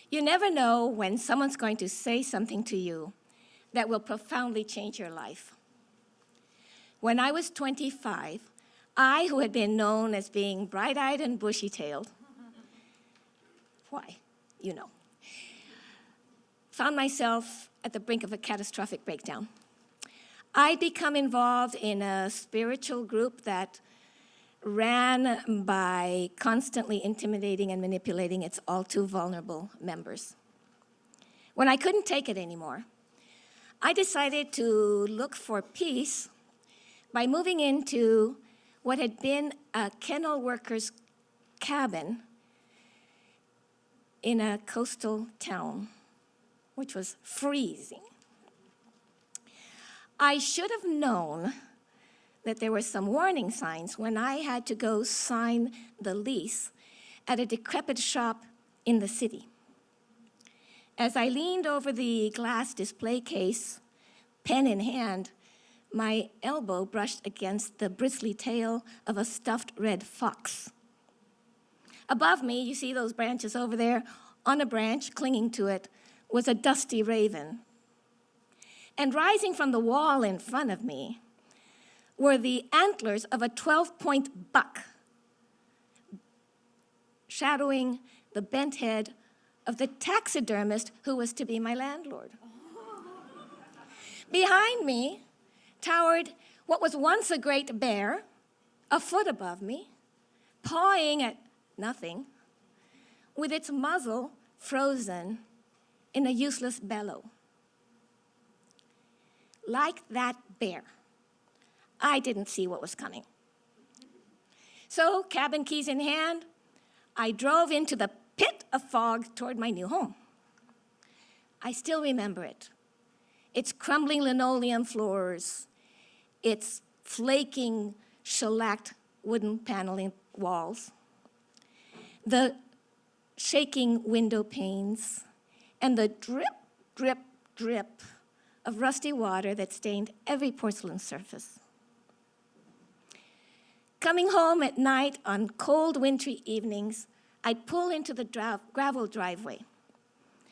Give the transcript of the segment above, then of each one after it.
You never know when someone's going to say something to you that will profoundly change your life. When I was 25, I, who had been known as being bright-eyed and bushy-tailed, why, you know, found myself at the brink of a catastrophic breakdown. I'd become involved in a spiritual group that ran by constantly intimidating and manipulating its all too vulnerable members. When I couldn't take it anymore, I decided to look for peace by moving into what had been a kennel worker's cabin in a coastal town, which was freezing. I should have known that there were some warning signs when I had to go sign the lease at a decrepit shop in the city. As I leaned over the glass display case, pen in hand, my elbow brushed against the bristly tail of a stuffed red fox. Above me, you see those branches over there? On a branch, clinging to it, was a dusty raven. And rising from the wall in front of me were the antlers of a 12-point buck, shadowing the bent head of the taxidermist who was to be my landlord. Behind me towered what was once a great bear, a foot above me, pawing at nothing, with its muzzle frozen in a useless bellow. Like that bear, I didn't see what was coming. So, cabin keys in hand, I drove into the pit of fog toward my new home. I still remember it. Its crumbling linoleum floors, its flaking, shellacked wooden paneling walls, the shaking window panes, and the drip, drip, drip of rusty water that stained every porcelain surface. Coming home at night on cold, wintry evenings, I'd pull into the gravel driveway.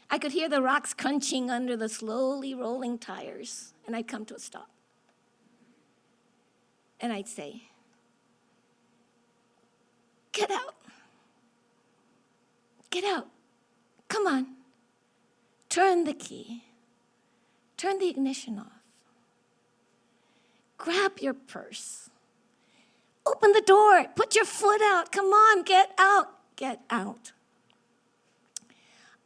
I could hear the rocks crunching under the slowly rolling tires, and I'd come to a stop. And I'd say, "Get out. Get out. Come on. Turn the key. Turn the ignition off. Grab your purse. Open the door. Put your foot out. Come on, get out. Get out."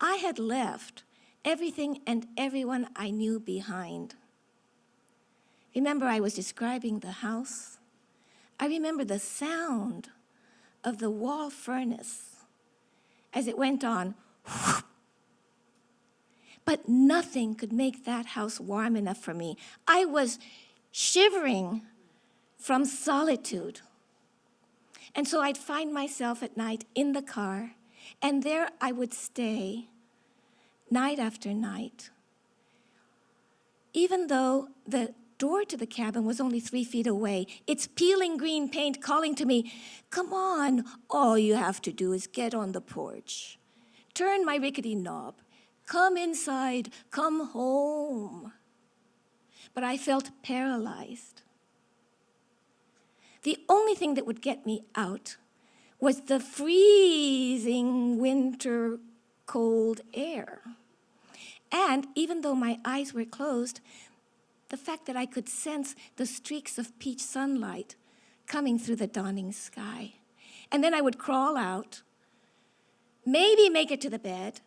I had left everything and everyone I knew behind. Remember, I was describing the house. I remember the sound of the wall furnace as it went on. But nothing could make that house warm enough for me. I was shivering from solitude. And so I'd find myself at night in the car, and there I would stay night after night, even though the door to the cabin was only 3 feet away, its peeling green paint calling to me, "Come on, all you have to do is get on the porch. Turn my rickety knob. Come inside, come home." But I felt paralyzed. The only thing that would get me out was the freezing winter cold air. And even though my eyes were closed, the fact that I could sense the streaks of peach sunlight coming through the dawning sky. And then I would crawl out, maybe make it to the bed,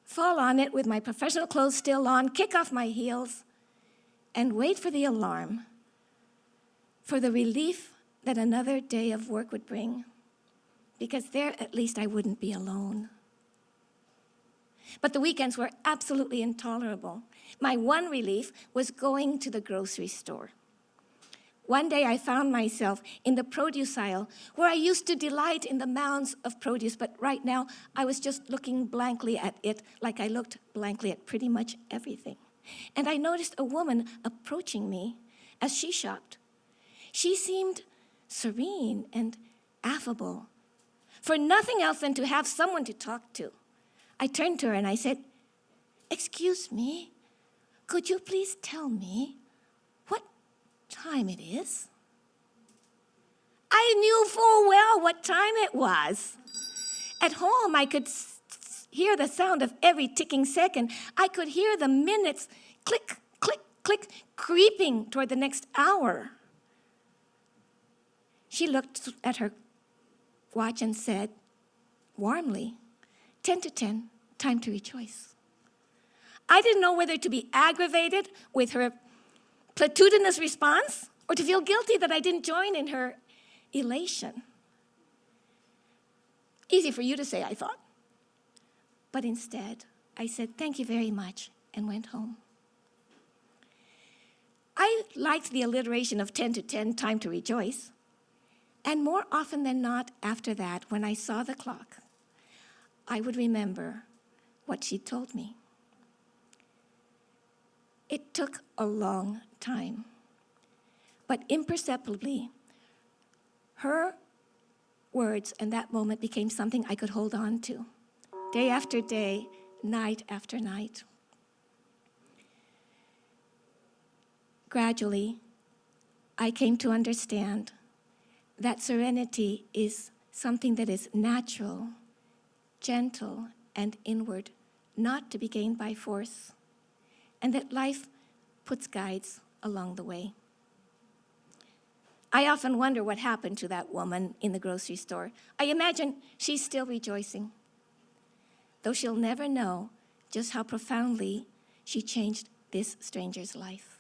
fall on it with my professional clothes still on, kick off my heels, and wait for the alarm, for the relief that another day of work would bring, because there at least I wouldn't be alone. But the weekends were absolutely intolerable. My one relief was going to the grocery store. One day I found myself in the produce aisle where I used to delight in the mounds of produce, but right now I was just looking blankly at it like I looked blankly at pretty much everything. And I noticed a woman approaching me as she shopped. She seemed serene and affable, for nothing else than to have someone to talk to. I turned to her and I said, "Excuse me, could you please tell me what time it is?" I knew full well what time it was. At home, I could hear the sound of every ticking second. I could hear the minutes click, click, click, creeping toward the next hour. She looked at her watch and said, warmly, 10 to 10, time to rejoice. I didn't know whether to be aggravated with her platitudinous response or to feel guilty that I didn't join in her elation. Easy for you to say, I thought. But instead, I said, "Thank you very much," and went home. I liked the alliteration of 10 to 10, time to rejoice. And more often than not after that, when I saw the clock, I would remember what she told me. It took a long time, but imperceptibly, her words and that moment became something I could hold on to, day after day, night after night. Gradually, I came to understand that serenity is something that is natural, gentle, and inward, not to be gained by force, and that life puts guides along the way. I often wonder what happened to that woman in the grocery store. I imagine she's still rejoicing, though she'll never know just how profoundly she changed this stranger's life.